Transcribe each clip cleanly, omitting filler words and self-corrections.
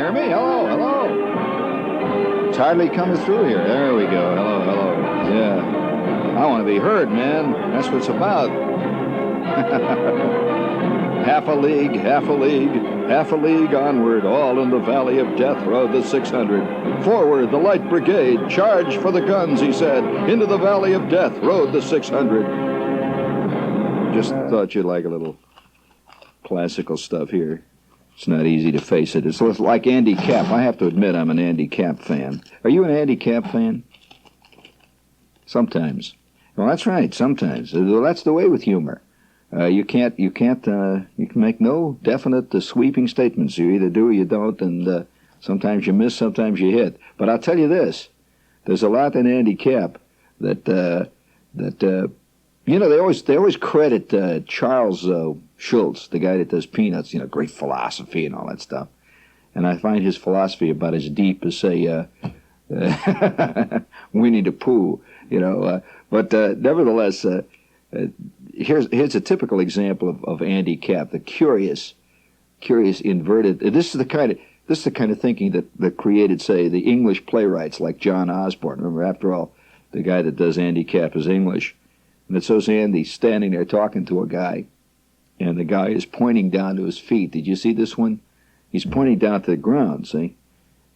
hear me? Hello, hello. It's hardly coming through here. There we go. Hello, hello. Yeah. I want to be heard, man. That's what it's about. Half a league, half a league, half a league onward, all in the valley of death rode the 600. Forward, the light brigade, charge for the guns, he said. Into the valley of death rode the 600. Just thought you'd like a little classical stuff here. It's not easy to face it. It's like Andy Capp. I have to admit I'm an Andy Capp fan. Are you an Andy Capp fan? Sometimes. Well, that's right, sometimes. Well, that's the way with humor. You can make no definite sweeping statements. You either do or you don't, and sometimes you miss, sometimes you hit. But I'll tell you this: there's a lot in Andy Capp that you know, they always credit Charles Schultz, the guy that does Peanuts. You know, great philosophy and all that stuff. And I find his philosophy about as deep as, say, Winnie the Pooh. You know, but nevertheless. Here's a typical example of Andy Capp, the curious inverted. This is the kind of thinking that created, say, the English playwrights like John Osborne. Remember, after all, the guy that does Andy Capp is English, and it's so Andy standing there talking to a guy, and the guy is pointing down to his feet. Did you see this one? He's pointing down to the ground. See,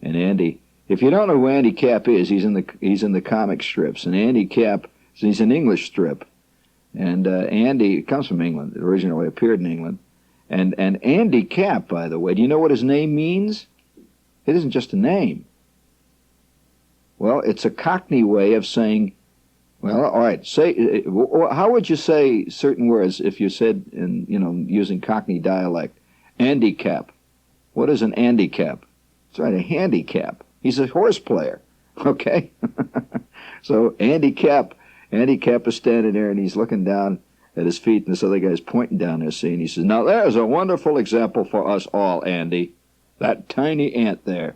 and Andy. If you don't know who Andy Capp is, he's in the comic strips, and Andy Capp, he's an English strip. And Andy comes from England. It originally appeared in England. And Andy Capp, by the way, do you know what his name means? It isn't just a name. Well, it's a Cockney way of saying, well, all right, say, how would you say certain words if you said, using Cockney dialect? Handicap. What is an handicap? It's right, a handicap. He's a horse player, okay? So Andy Capp is standing there, and he's looking down at his feet, and this other guy's pointing down there, see, and he says, now there's a wonderful example for us all, Andy. That tiny ant there.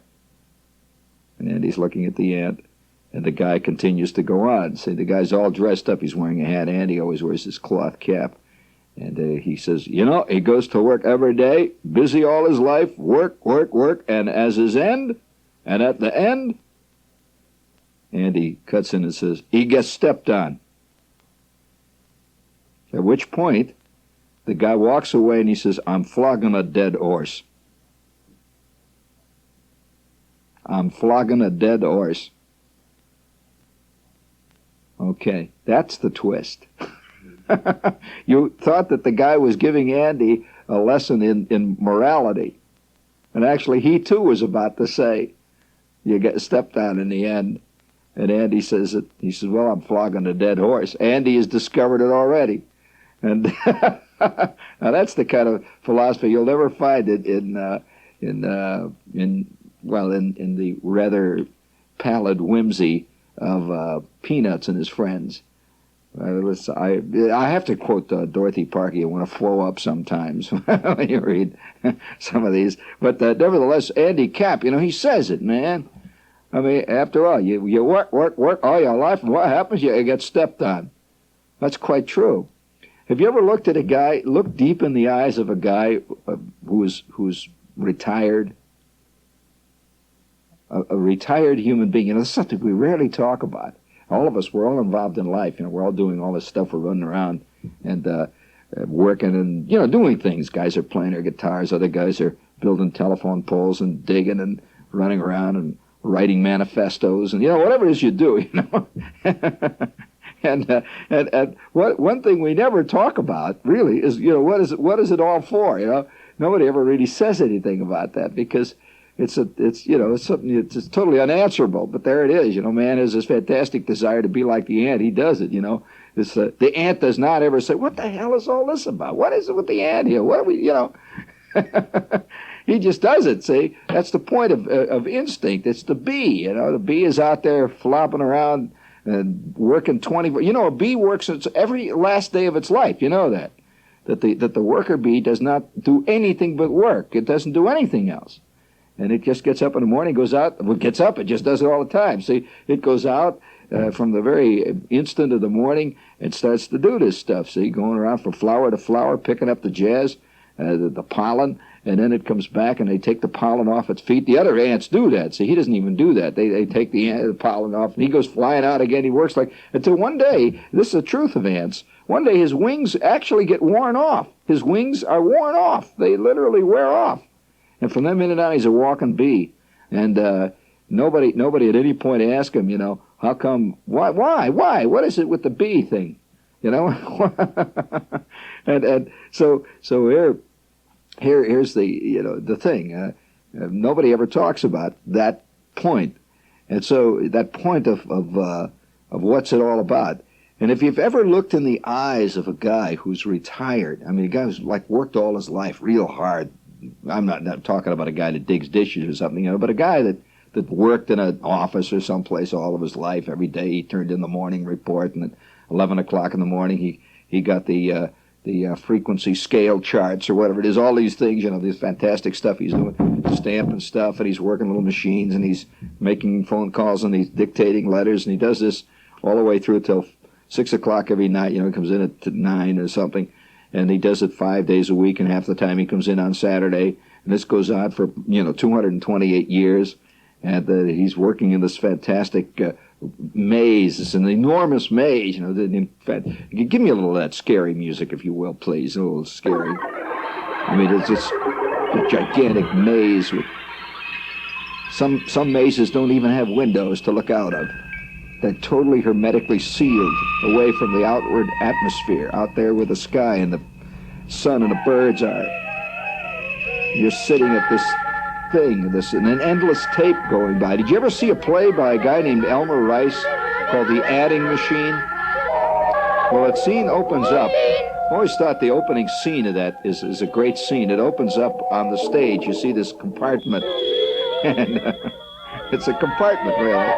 And Andy's looking at the ant, and the guy continues to go on. See, the guy's all dressed up. He's wearing a hat. Andy always wears his cloth cap. And he says, you know, he goes to work every day, busy all his life, work, work, work, and as his end, and at the end, Andy cuts in and says, he gets stepped on. At which point, the guy walks away and he says, I'm flogging a dead horse. I'm flogging a dead horse. Okay, that's the twist. You thought that the guy was giving Andy a lesson in morality. And actually, he too was about to say, you get stepped on in the end. And Andy says, well, I'm flogging a dead horse. Andy has discovered it already. And now that's the kind of philosophy you'll never find it in the rather pallid whimsy of Peanuts and his friends. I have to quote Dorothy Parker. You want to flow up sometimes when you read some of these. But nevertheless, Andy Capp, he says it, man. I mean, after all, you work all your life, and what happens? You get stepped on. That's quite true. Have you ever looked at a guy, look deep in the eyes of a guy who's retired? A retired human being. That's something we rarely talk about. All of us, we're all involved in life. We're all doing all this stuff. We're running around and working and, doing things. Guys are playing their guitars. Other guys are building telephone poles and digging and running around and writing manifestos and, whatever it is you do, And one thing we never talk about, really, is, what is it all for, Nobody ever really says anything about that because it's something it's totally unanswerable, but there it is. Man has this fantastic desire to be like the ant. He does it. It's the ant does not ever say, "What the hell is all this about? What is it with the ant here? What are we?" He just does it. See, that's the point of instinct. It's the bee. The bee is out there flopping around and working 20. A bee works every last day of its life. You know that the worker bee does not do anything but work. It doesn't do anything else. And it just gets up in the morning, goes out. Well, it gets up. It just does it all the time. See, it goes out from the very instant of the morning and starts to do this stuff. See, going around from flower to flower, picking up the jazz, the pollen, and then it comes back and they take the pollen off its feet. The other ants do that. See, he doesn't even do that. They take the pollen off, and he goes flying out again. He works like, until one day, this is the truth of ants, one day his wings actually get worn off. His wings are worn off. They literally wear off. And from that minute on, he's a walking bee. And nobody at any point asked him, how come, why, what is it with the bee thing? and so here's the thing. Nobody ever talks about that point. And so that point of what's it all about. And if you've ever looked in the eyes of a guy who's retired, I mean, a guy who's like worked all his life real hard. I'm not talking about a guy that digs dishes or something, but a guy that worked in an office or someplace all of his life. Every day he turned in the morning report, and at 11 o'clock in the morning he got the frequency scale charts or whatever it is, all these things, this fantastic stuff he's doing, stamping stuff, and he's working little machines, and he's making phone calls, and he's dictating letters, and he does this all the way through till 6 o'clock every night. He comes in at 9 or something, and he does it 5 days a week, and half the time he comes in on Saturday, and this goes on for 228 years, and he's working in this fantastic maze. It's an enormous maze. In fact, give me a little of that scary music, if you will, please. A little scary. I mean, it's just a gigantic maze with some mazes don't even have windows to look out of. They're totally hermetically sealed away from the outward atmosphere, out there where the sky and the sun and the birds are. You're sitting at this thing, and an endless tape going by. Did you ever see a play by a guy named Elmer Rice called The Adding Machine? Well, that scene opens up. I always thought the opening scene of that is a great scene. It opens up on the stage. You see this compartment, and it's a compartment, really.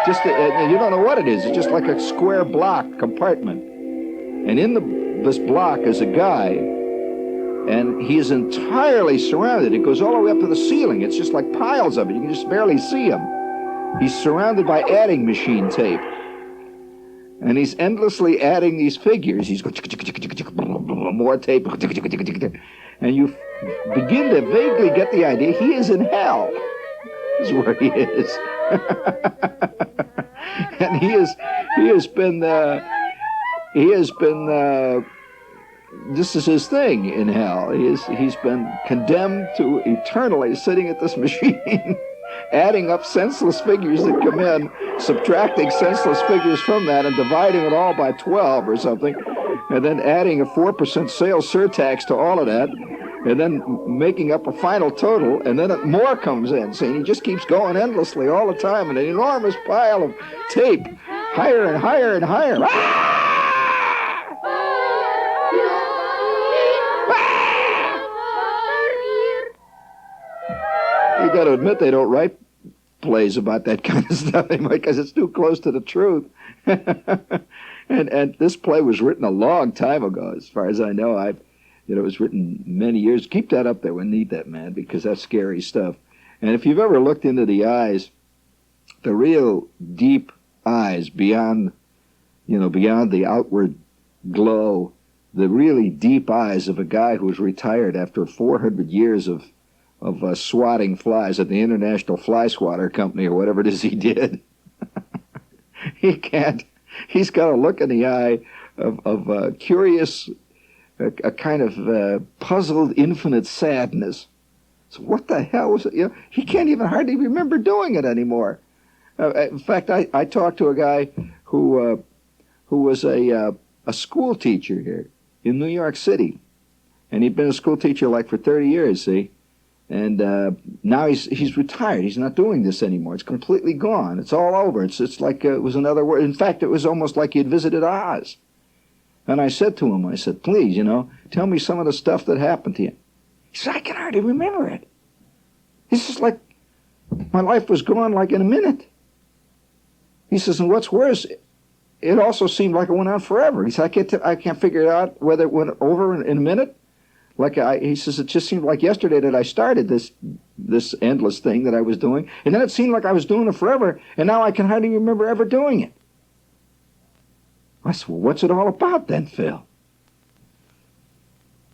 You don't know what it is. It's just like a square block compartment. And in this block is a guy, and he is entirely surrounded. It goes all the way up to the ceiling. It's just like piles of it. You can just barely see him. He's surrounded by adding machine tape. And he's endlessly adding these figures. He's going, more tape. And you begin to vaguely get the idea he is in hell. This is where he is. And he has been this is his thing in hell. He's been condemned to eternally sitting at this machine, adding up senseless figures that come in, subtracting senseless figures from that, and dividing it all by 12 or something, and then adding a 4% sales surtax to all of that, and then making up a final total, and then more comes in. See, he just keeps going endlessly all the time, and an enormous pile of tape, higher and higher and higher. You got to admit they don't write plays about that kind of stuff because it's too close to the truth. and this play was written a long time ago, as far as I know. It was written many years. Keep that up there. We need that, man, because that's scary stuff. And if you've ever looked into the eyes, the real deep eyes beyond the outward glow, the really deep eyes of a guy who's retired after 400 years of swatting flies at the International Fly Swatter Company or whatever it is he did. He's got a look in the eye of curious, a kind of puzzled, infinite sadness. So what the hell was it? He can't even hardly remember doing it anymore. In fact, I talked to a guy who was a school teacher here in New York City, and he'd been a school teacher like for 30 years, see? And now he's retired. He's not doing this anymore. It's completely gone. It's all over. It's like it was another word. In fact, it was almost like he'd visited Oz. And I said to him, please, tell me some of the stuff that happened to you. He said, I can hardly remember it. It's just like my life was gone like in a minute. He says, and what's worse, it also seemed like it went on forever. He said, I can't figure it out whether it went over in a minute. He says, it just seemed like yesterday that I started this endless thing that I was doing, and then it seemed like I was doing it forever, and now I can hardly remember ever doing it. I said, well, what's it all about then, Phil?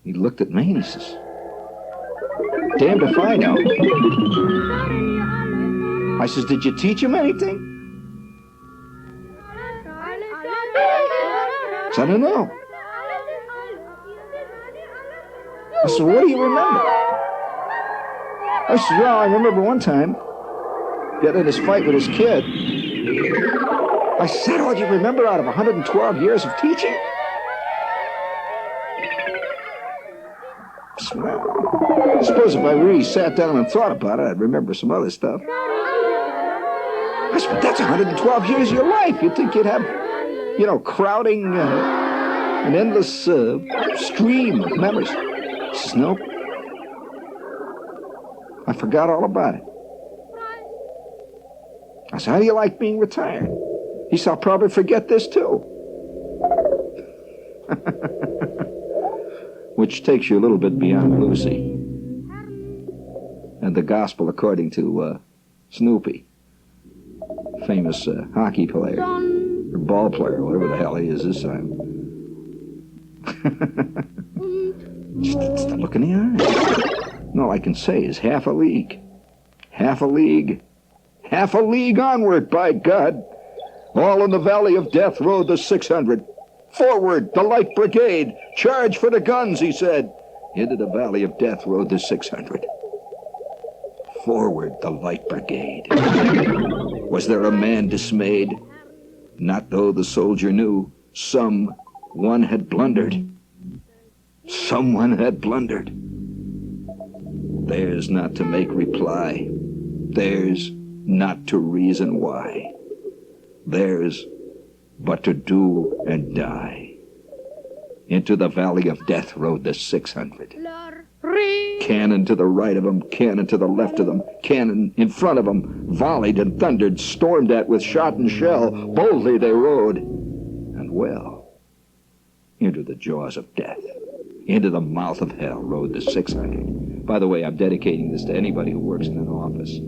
He looked at me and he says, Damned if I know. I says, did you teach him anything? I said, I don't know. I said, what do you remember? I said, well, I remember one time getting in this fight with his kid. I said, oh, do you remember out of 112 years of teaching? I said, well, I suppose if I really sat down and thought about it, I'd remember some other stuff. I said, but that's 112 years of your life. You'd think you'd have, you know, crowding an endless stream of memories. He says, nope. I forgot all about it. I said, how do you like being retired? He said, I'll probably forget this too. Which takes you a little bit beyond Lucy and the gospel according to Snoopy, famous hockey player, or ball player, whatever the hell he is this time. Just look in the eye. And all I can say is half a league. Half a league. Half a league onward, by God. All in the valley of death rode the 600. Forward, the light brigade. Charge for the guns, he said. Into the valley of death rode the 600. Forward, the light brigade. Was there a man dismayed? Not though the soldier knew. Someone had blundered. Someone had blundered. Theirs not to make reply. Theirs not to reason why. Theirs but to do and die. Into the valley of death rode the 600. Cannon to the right of them, cannon to the left of them, cannon in front of them, volleyed and thundered, stormed at with shot and shell. Boldly they rode, and well, into the jaws of death. Into the mouth of hell rode the 600. By the way, I'm dedicating this to anybody who works in an office.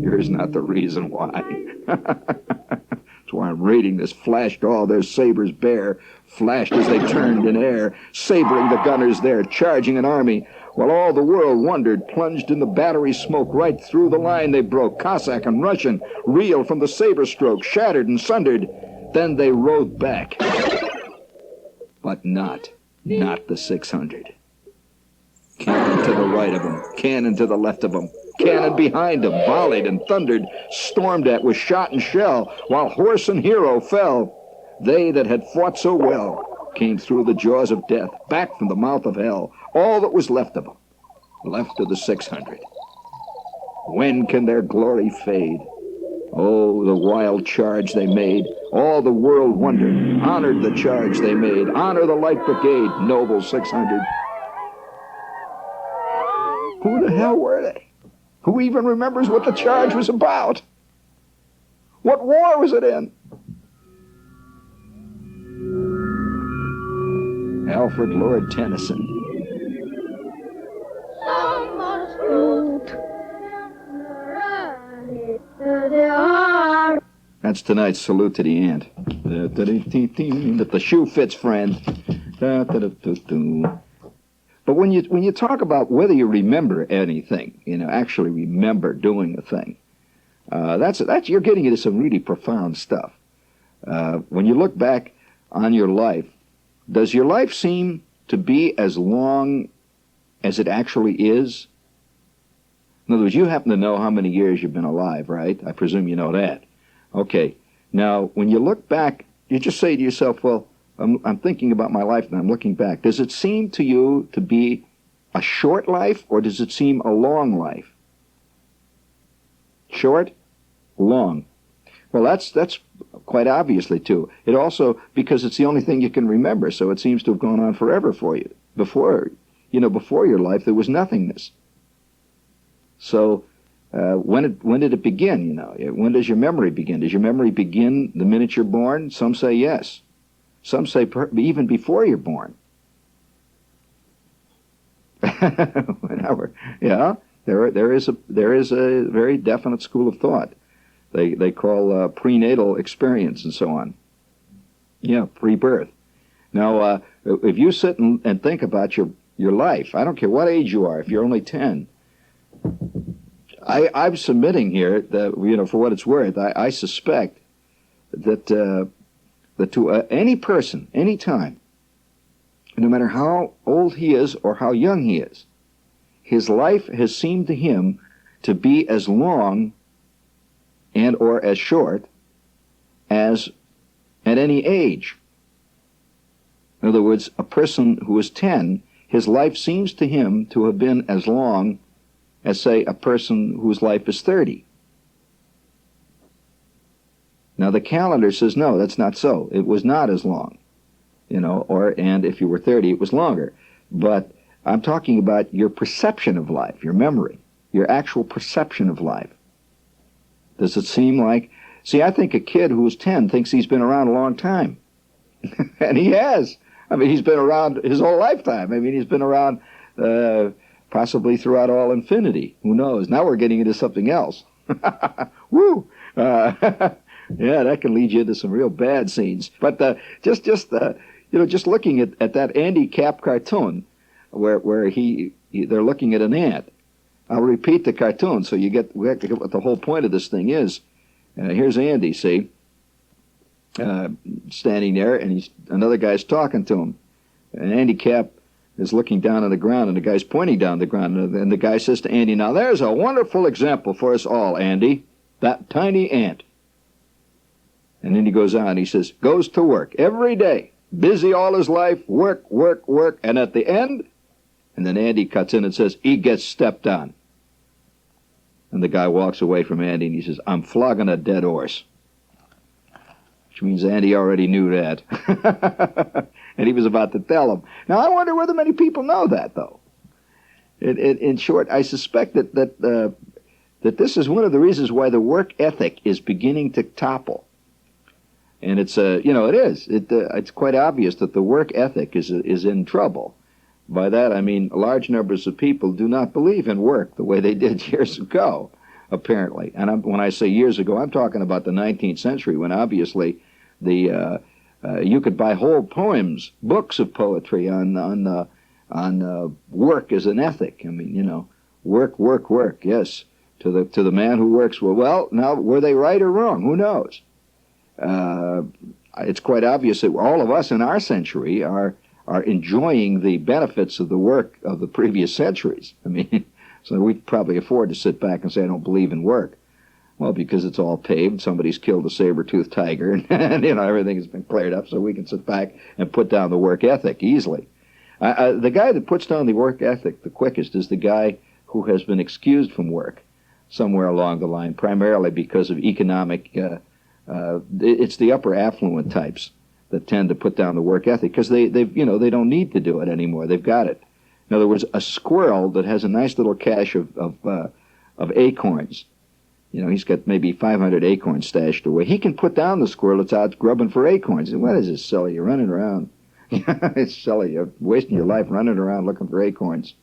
Here's not the reason why. That's why I'm reading this. Flashed all their sabers bare, flashed as they turned in air, sabering the gunners there, charging an army, while all the world wondered, plunged in the battery smoke. Right through the line they broke, Cossack and Russian, reeled from the saber stroke, shattered and sundered. Then they rode back. But not the 600. Cannon to the right of them, cannon to the left of them, cannon behind them, volleyed and thundered, stormed at with shot and shell, while horse and hero fell. They that had fought so well came through the jaws of death, back from the mouth of hell, all that was left of them, left of the 600. When can their glory fade? Oh, the wild charge they made. All the world wondered, honored the charge they made. Honor the light brigade, noble 600. Who the hell were they? Who even remembers what the charge was about? What war was it in? Alfred Lord Tennyson. That's tonight's salute to the ant. That the shoe fits, friend. But when you talk about whether you remember anything, you know, actually remember doing a thing, that's you're getting into some really profound stuff. When you look back on your life, does your life seem to be as long as it actually is? In other words, you happen to know how many years you've been alive, right? I presume you know that. Okay. Now, when you look back, you just say to yourself, well, I'm thinking about my life and I'm looking back. Does it seem to you to be a short life, or does it seem a long life? Short? Long. Well, that's quite obviously too. It also, because it's the only thing you can remember, so it seems to have gone on forever for you. Before your life, there was nothingness. So when did it begin, you know? When does your memory begin? Does your memory begin the minute you're born? Some say yes. Some say even before you're born. Whenever, yeah, there is a very definite school of thought. They call prenatal experience and so on. Yeah, pre-birth. Now, if you sit and think about your life. I don't care what age you are. If you're only 10, I'm submitting here that, you know, for what it's worth, I suspect that that to any person, any time, no matter how old he is or how young he is, his life has seemed to him to be as long and or as short as at any age. In other words, a person who is 10, his life seems to him to have been as long as, say, a person whose life is 30. Now, the calendar says, no, that's not so. It was not as long, you know, and if you were 30, it was longer. But I'm talking about your perception of life, your memory, your actual perception of life. Does it seem like... See, I think a kid who's 10 thinks he's been around a long time. And he has. I mean, he's been around his whole lifetime. I mean, he's been around possibly throughout all infinity. Who knows? Now we're getting into something else. Woo! Yeah, that can lead you into some real bad scenes. But just looking at that Andy Capp cartoon, where they're looking at an ant. I'll repeat the cartoon so you get what the whole point of this thing is. Here's Andy, see, standing there, and another guy's talking to him. And Andy Capp is looking down on the ground, and the guy's pointing down the ground. And the guy says to Andy, now there's a wonderful example for us all, Andy, that tiny ant. And then he goes on, he says, goes to work every day, busy all his life, work, work, work, and at the end, and then Andy cuts in and says, he gets stepped on. And the guy walks away from Andy and he says, I'm flogging a dead horse. Which means Andy already knew that. And he was about to tell him. Now, I wonder whether many people know that, though. In short, I suspect that this is one of the reasons why the work ethic is beginning to topple. And it's, it is. It's quite obvious that the work ethic is in trouble. By that, I mean large numbers of people do not believe in work the way they did years ago, apparently. And when I say years ago, I'm talking about the 19th century, when obviously you could buy whole poems, books of poetry on work as an ethic. I mean, work, work, work. Yes, to the man who works. Well, now were they right or wrong? Who knows? It's quite obvious that all of us in our century are enjoying the benefits of the work of the previous centuries. I mean, so we probably afford to sit back and say, I don't believe in work. Well, because it's all paved, somebody's killed a saber-toothed tiger, and everything has been cleared up, so we can sit back and put down the work ethic easily. The guy that puts down the work ethic the quickest is the guy who has been excused from work somewhere along the line, primarily because of economic... it's the upper affluent types that tend to put down the work ethic because they don't need to do it anymore. They've got it. In other words, a squirrel that has a nice little cache of acorns. He's got maybe 500 acorns stashed away. He can put down the squirrel that's out grubbing for acorns. And what is this silly? You're running around. It's silly. You're wasting your life running around looking for acorns.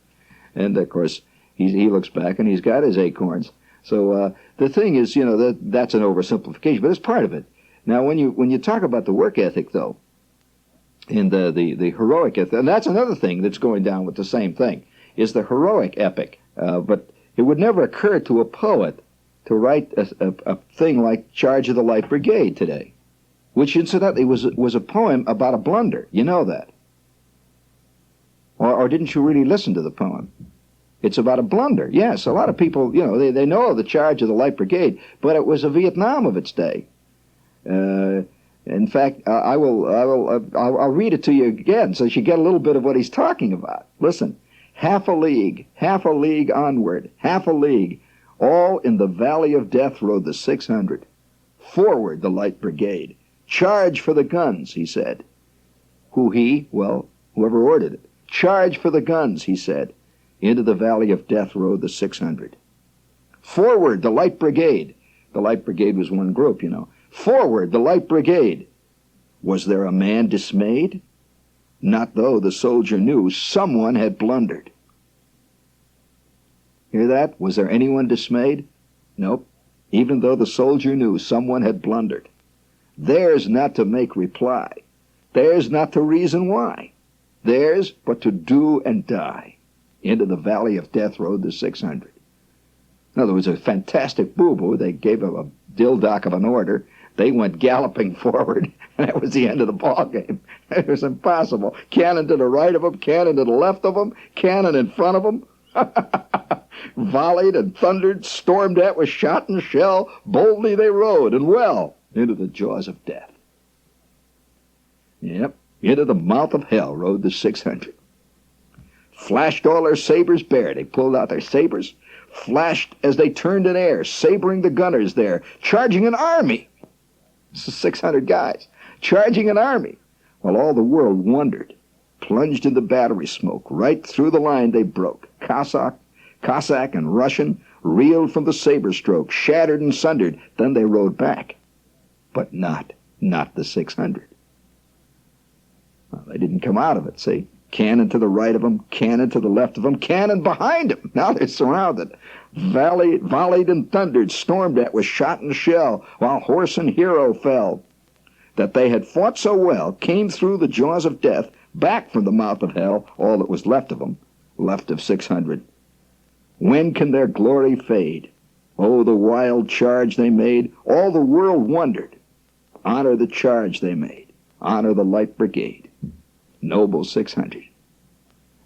And of course, he looks back and he's got his acorns. So the thing is, that's an oversimplification, but it's part of it. Now, when you talk about the work ethic, though, and the heroic ethic, and that's another thing that's going down with the same thing, is the heroic epic. But it would never occur to a poet to write a thing like Charge of the Light Brigade today, which incidentally was a poem about a blunder. You know that. Or didn't you really listen to the poem? It's about a blunder. Yes, a lot of people, they know of the Charge of the Light Brigade, but it was a Vietnam of its day. In fact, I'll read it to you again so you get a little bit of what he's talking about. Listen, half a league onward, half a league, all in the valley of death rode the 600. Forward, the Light Brigade. Charge for the guns, he said. Who he? Well, whoever ordered it. Charge for the guns, he said. Into the valley of death rode the 600. Forward, the Light Brigade. The Light Brigade was one group, Forward, the Light Brigade. Was there a man dismayed? Not though the soldier knew someone had blundered. Hear that? Was there anyone dismayed? Nope. Even though the soldier knew someone had blundered. Theirs not to make reply. Theirs not to reason why. theirs but to do and die. Into the valley of death rode the 600. Now, there was a fantastic boo-boo. They gave a dill-dock of an order. They went galloping forward, and that was the end of the ball game. It was impossible. Cannon to the right of them, cannon to the left of them, cannon in front of them. Volleyed and thundered, stormed at with shot and shell. Boldly they rode, and well, into the jaws of death. Yep, into the mouth of hell rode the 600. Flashed all their sabers bare. They pulled out their sabers, flashed as they turned in air, sabering the gunners there, charging an army. This is 600 guys, charging an army, while all the world wondered. Plunged in the battery smoke, right through the line they broke. Cossack and Russian reeled from the saber stroke, shattered and sundered. Then they rode back, but not the 600. Well, they didn't come out of it, see? Cannon to the right of them, cannon to the left of them, cannon behind them. Now they're surrounded. Volleyed and thundered, stormed at with shot and shell, while horse and hero fell. That they had fought so well, came through the jaws of death, back from the mouth of hell, all that was left of them, left of 600. When can their glory fade? Oh, the wild charge they made, all the world wondered. Honor the charge they made, honor the Light Brigade. Noble 600.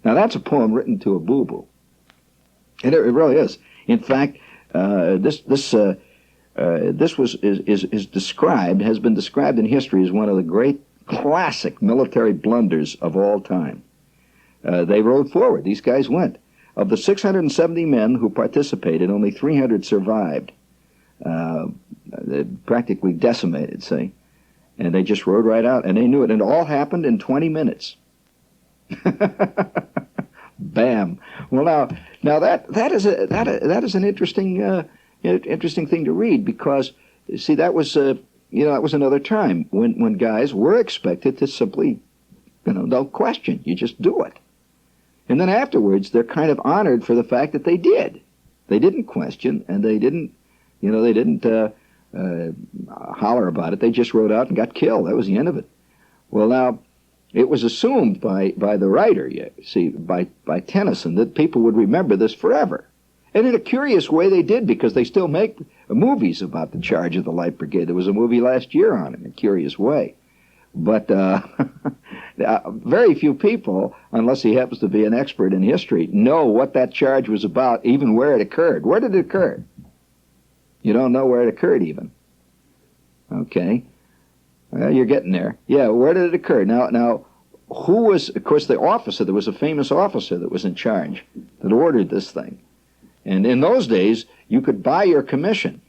Now that's a poem written to a boo-boo. And it really is. In fact, this has been described in history as one of the great classic military blunders of all time. They rode forward. These guys went. Of the 670 men who participated, only 300 survived. Practically decimated, see? And they just rode right out, and they knew it. And it all happened in 20 minutes. Bam. Well, now that is an interesting thing to read, because see, that was that was another time when guys were expected to simply don't question, you just do it. And then afterwards they're kind of honored for the fact that they did. They didn't question, and they didn't holler about it. They just rode out and got killed. That was the end of it. Well, now, it was assumed by the writer, you see, by Tennyson, that people would remember this forever. And in a curious way they did, because they still make movies about the charge of the Light Brigade. There was a movie last year on it, in a curious way. But very few people, unless he happens to be an expert in history, know what that charge was about, even where it occurred. Where did it occur? You don't know where it occurred even. Okay. Well, you're getting there. Yeah, where did it occur? Now, who was, of course, the officer? There was a famous officer that was in charge that ordered this thing. And in those days, you could buy your commission.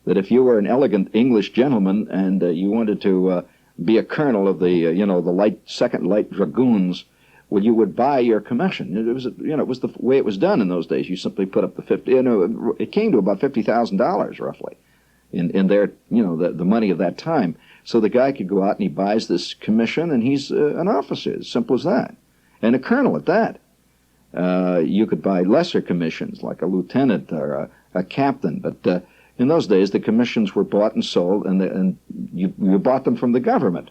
That if you were an elegant English gentleman and you wanted to be a colonel of the, the Second Light Dragoons, well, you would buy your commission. It was, it was the way it was done in those days. You simply put up the it came to about $50,000 roughly, in their, the money of that time. So the guy could go out and he buys this commission, and he's an officer, as simple as that, and a colonel at that. You could buy lesser commissions, like a lieutenant or a captain, but in those days the commissions were bought and sold, and you bought them from the government.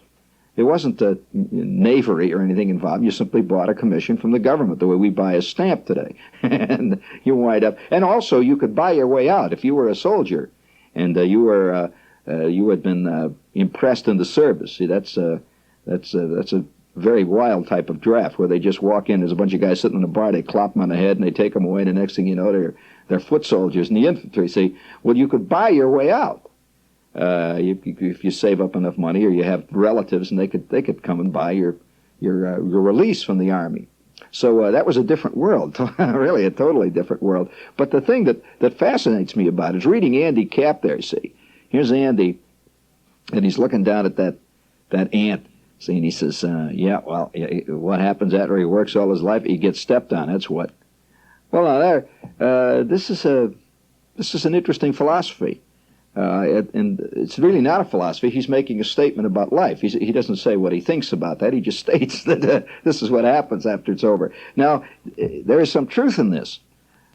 It wasn't knavery or anything involved. You simply bought a commission from the government, the way we buy a stamp today. And you wind up, and also you could buy your way out if you were a soldier, and you had been impressed in the service. See, that's a very wild type of draft, where they just walk in. There's a bunch of guys sitting in a bar. They clop them on the head and they take them away. And the next thing you know, they're foot soldiers in the infantry. See, well, you could buy your way out. If you save up enough money, or you have relatives, and they could come and buy your release from the army. So that was a different world, really a totally different world. But the thing that fascinates me about it is reading Andy Capp there. See, here's Andy, and he's looking down at that ant. See, and he says, what happens after he works all his life? He gets stepped on. That's what. Well, now this is an interesting philosophy. And it's really not a philosophy. He's making a statement about life. He doesn't say what he thinks about that. He just states that this is what happens after it's over. Now, there is some truth in this.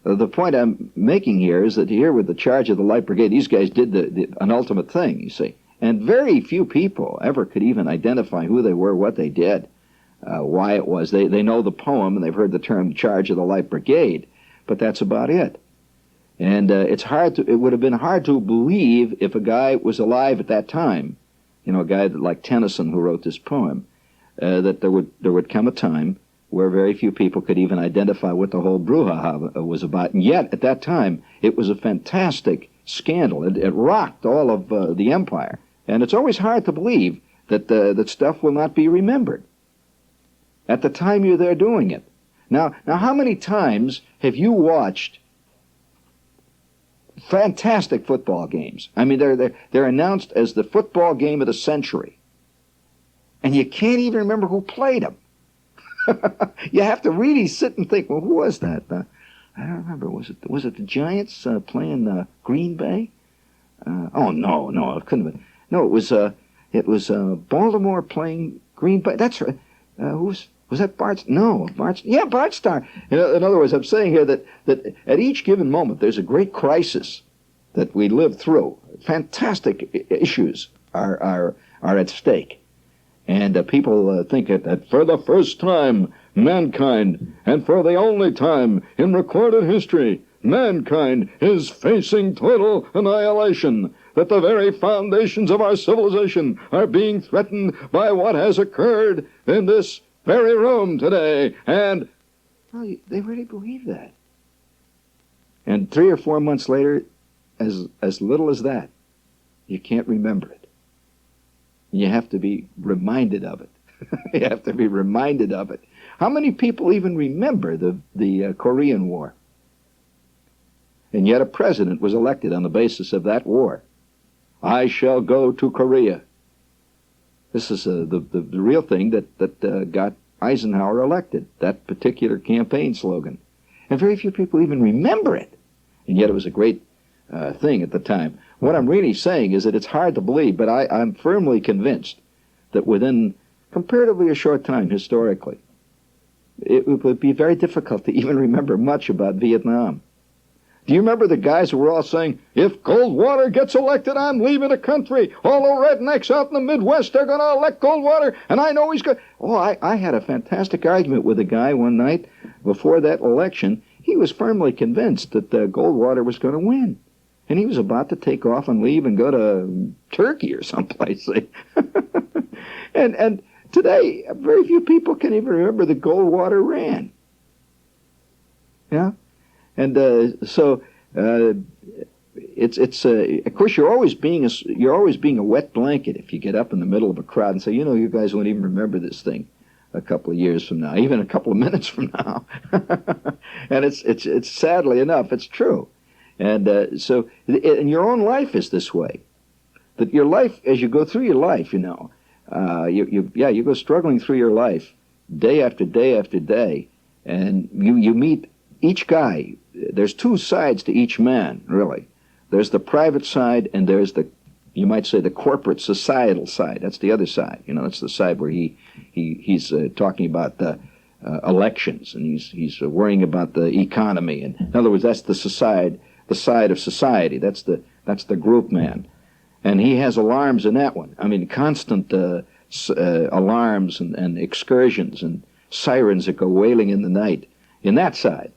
The point I'm making here is that here with the charge of the Light Brigade, these guys did an ultimate thing, you see. And very few people ever could even identify who they were, what they did. why it was. They know the poem, and they've heard the term Charge of the Light Brigade, but that's about it. And it would have been hard to believe if a guy was alive at that time, a guy like Tennyson who wrote this poem, that there would come a time where very few people could even identify what the whole brouhaha was about. And yet, at that time, it was a fantastic scandal. It rocked all of the empire. And it's always hard to believe that stuff will not be remembered at the time you're there doing it. Now, how many times have you watched fantastic football games? I mean, they're announced as the football game of the century, and you can't even remember who played them. You have to really sit and think, well, who was that? I don't remember. Was it the Giants playing Green Bay? Oh, no, it couldn't have been. No, it was Baltimore playing Green Bay. That's right. Was that Bart? No, Bart Starr. In other words, I'm saying here that at each given moment there's a great crisis that we live through. Fantastic issues are at stake. And people think that for the first time, mankind, and for the only time in recorded history, mankind is facing total annihilation, that the very foundations of our civilization are being threatened by what has occurred in this very room today. And well, they really believe that. And 3 or 4 months later, as little as that, you can't remember it. You have to be reminded of it. You have to be reminded of it. How many people even remember the Korean War? And yet a president was elected on the basis of that war. I shall go to Korea. This is the real thing that got Eisenhower elected, that particular campaign slogan. And very few people even remember it. And yet it was a great thing at the time. What I'm really saying is that it's hard to believe, but I'm firmly convinced that within comparatively a short time, historically, it would be very difficult to even remember much about Vietnam. Do you remember the guys who were all saying, if Goldwater gets elected, I'm leaving the country. All the rednecks out in the Midwest, they're going to elect Goldwater, and I know he's going to... Oh, I had a fantastic argument with a guy one night before that election. He was firmly convinced that Goldwater was going to win. And he was about to take off and leave and go to Turkey or someplace. and today, very few people can even remember that Goldwater ran. Yeah? And so it's of course you're always being a wet blanket if you get up in the middle of a crowd and say, you guys won't even remember this thing a couple of years from now, even a couple of minutes from now. And it's sadly enough, it's true. And so in your own life is this way, that your life, as you go through your life, you go struggling through your life day after day after day, and you meet each guy. There's two sides to each man, really. There's the private side, and there's you might say, the corporate societal side. That's the other side. That's the side where he's talking about the elections, and he's worrying about the economy. And in other words, that's the side of society. That's the group man, and he has alarms in that one. I mean, constant alarms and excursions and sirens that go wailing in the night. In that side,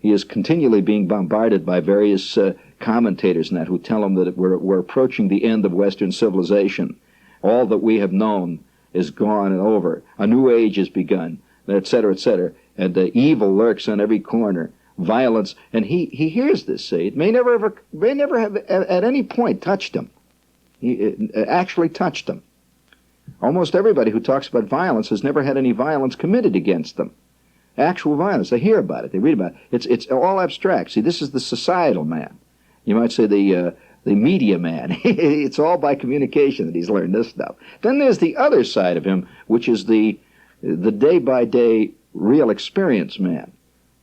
he is continually being bombarded by various commentators and that who tell him that we're approaching the end of Western civilization. All that we have known is gone and over. A new age has begun, etc., etc. And evil lurks on every corner. Violence, and he hears this. Say it may never have at any point touched him. It actually touched him. Almost everybody who talks about violence has never had any violence committed against them. Actual violence. They hear about it. They read about it. It's all abstract. See, this is the societal man. You might say the media man. It's all by communication that he's learned this stuff. Then there's the other side of him, which is the day-by-day real experience man.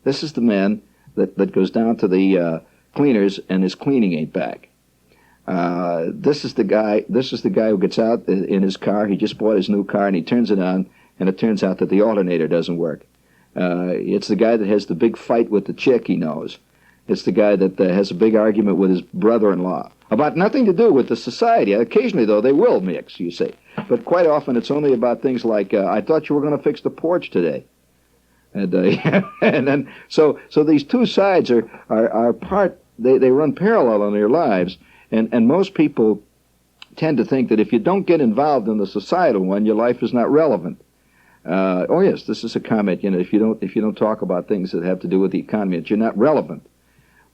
This is the man that goes down to the cleaners and his cleaning ain't back. This is the guy who gets out in his car. He just bought his new car and he turns it on, and it turns out that the alternator doesn't work. It's the guy that has the big fight with the chick he knows. It's the guy that has a big argument with his brother-in-law about nothing to do with the society. Occasionally, though, they will mix, you see. But quite often it's only about things like, I thought you were going to fix the porch today. And, and then, so these two sides are part, they run parallel in their lives, and most people tend to think that if you don't get involved in the societal one, your life is not relevant. Oh yes, this is a comment. If you don't talk about things that have to do with the economy, that you're not relevant.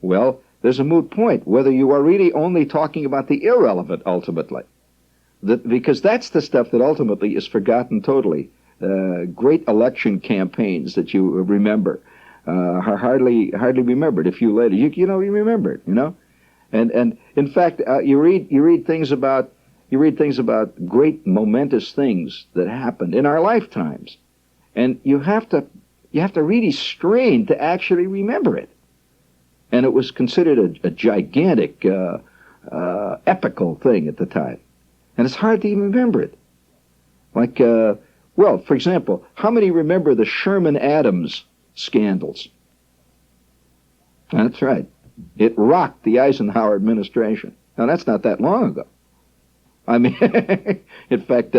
Well, there's a moot point whether you are really only talking about the irrelevant ultimately, because that's the stuff that ultimately is forgotten totally. Great election campaigns that you remember are hardly remembered. A few later, you remember it. And in fact, you read things about great momentous things that happened in our lifetimes, and you have to really strain to actually remember it. And it was considered a gigantic, epical thing at the time, and it's hard to even remember it. Like, well, for example, how many remember the Sherman Adams scandals? That's right. It rocked the Eisenhower administration. Now, that's not that long ago. I mean, in fact,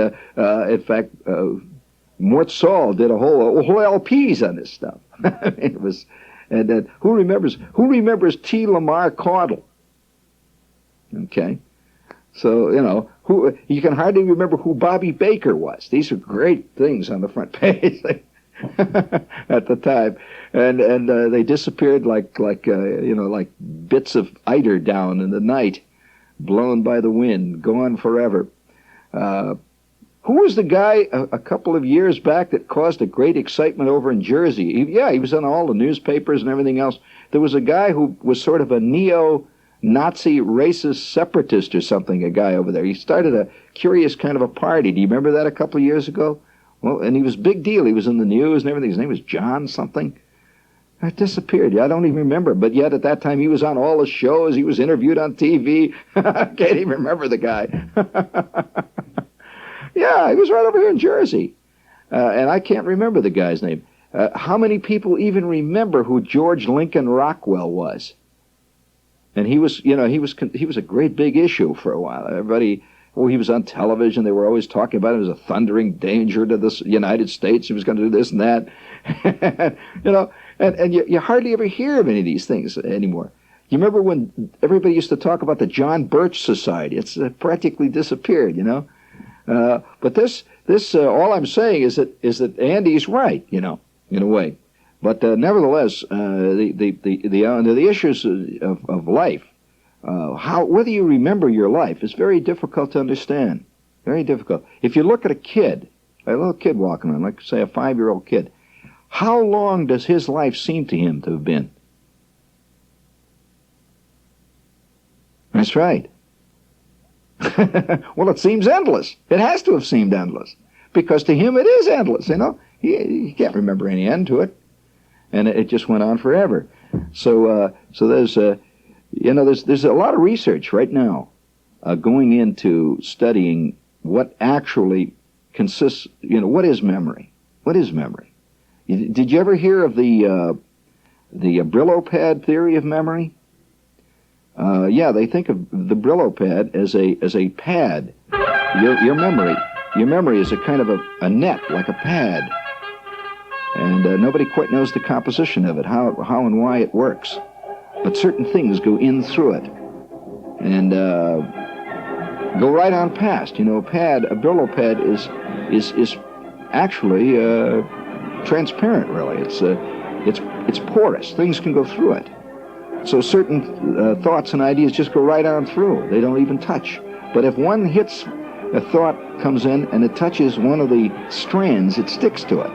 Mort Saul did a whole LPs on this stuff. It was, and who remembers T. Lamar Caudle? Okay, so you can hardly remember who Bobby Baker was. These are great things on the front page at the time, and they disappeared like bits of eider down in the night, blown by the wind, gone forever. Who was the guy a couple of years back that caused a great excitement over in Jersey? He was on all the newspapers and everything else. There was a guy who was sort of a neo-Nazi racist separatist or something, a guy over there. He started a curious kind of a party. Do you remember that a couple of years ago? Well, and he was a big deal. He was in the news and everything. His name was John something. It disappeared. I don't even remember. But yet at that time he was on all the shows. He was interviewed on TV. I can't even remember the guy. Yeah, he was right over here in Jersey. And I can't remember the guy's name. How many people even remember who George Lincoln Rockwell was? And he was a great big issue for a while. Everybody, he was on television. They were always talking about him as a thundering danger to the United States. He was going to do this and that. And you hardly ever hear of any of these things anymore. You remember when everybody used to talk about the John Birch Society? It's practically disappeared, But this all I'm saying is that Andy's right, in a way. But nevertheless, the issues of life, whether you remember your life is very difficult to understand. Very difficult. If you look at a little kid walking around, like say a 5-year-old kid, how long does his life seem to him to have been? That's right. Well, it seems endless. It has to have seemed endless, because to him it is endless. He can't remember any end to it, and it just went on forever. So there's a lot of research right now going into studying what actually consists. What is memory? What is memory? Did you ever hear of the Brillo pad theory of memory? Yeah, they think of the Brillo pad as a pad. Your memory is a kind of a net, like a pad, and nobody quite knows the composition of it, how and why it works. But certain things go in through it and go right on past. A Brillo pad is actually transparent. Really, it's porous. Things can go through it. So certain thoughts and ideas just go right on through. They don't even touch. But if one hits, a thought comes in and it touches one of the strands, it sticks to it.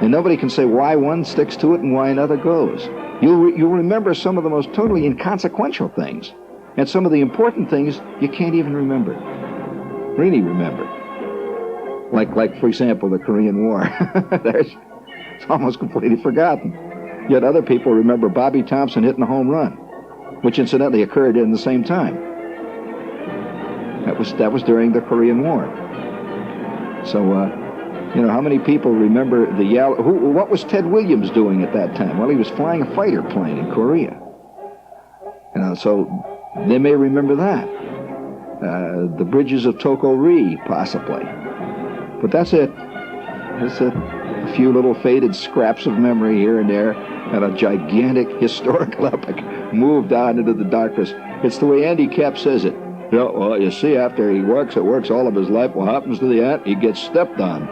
And nobody can say why one sticks to it and why another goes. You'll remember some of the most totally inconsequential things. And some of the important things you can't even remember. Really remember. Like for example, the Korean War. It's almost completely forgotten. Yet other people remember Bobby Thompson hitting a home run, which incidentally occurred in the same time. That was during the Korean War. So, how many people remember what was Ted Williams doing at that time? Well, he was flying a fighter plane in Korea. So they may remember that. The bridges of Toko-Ri, possibly. But that's it. That's it. A few little faded scraps of memory here and there, and a gigantic historical epic moved on into the darkness. It's the way Andy Capp says it. Yeah, well, you see, after he works all of his life, what happens to the ant? He gets stepped on.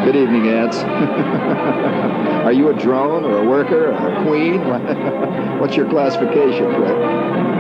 Good evening, ants. Are you a drone or a worker or a queen? What's your classification, Fred?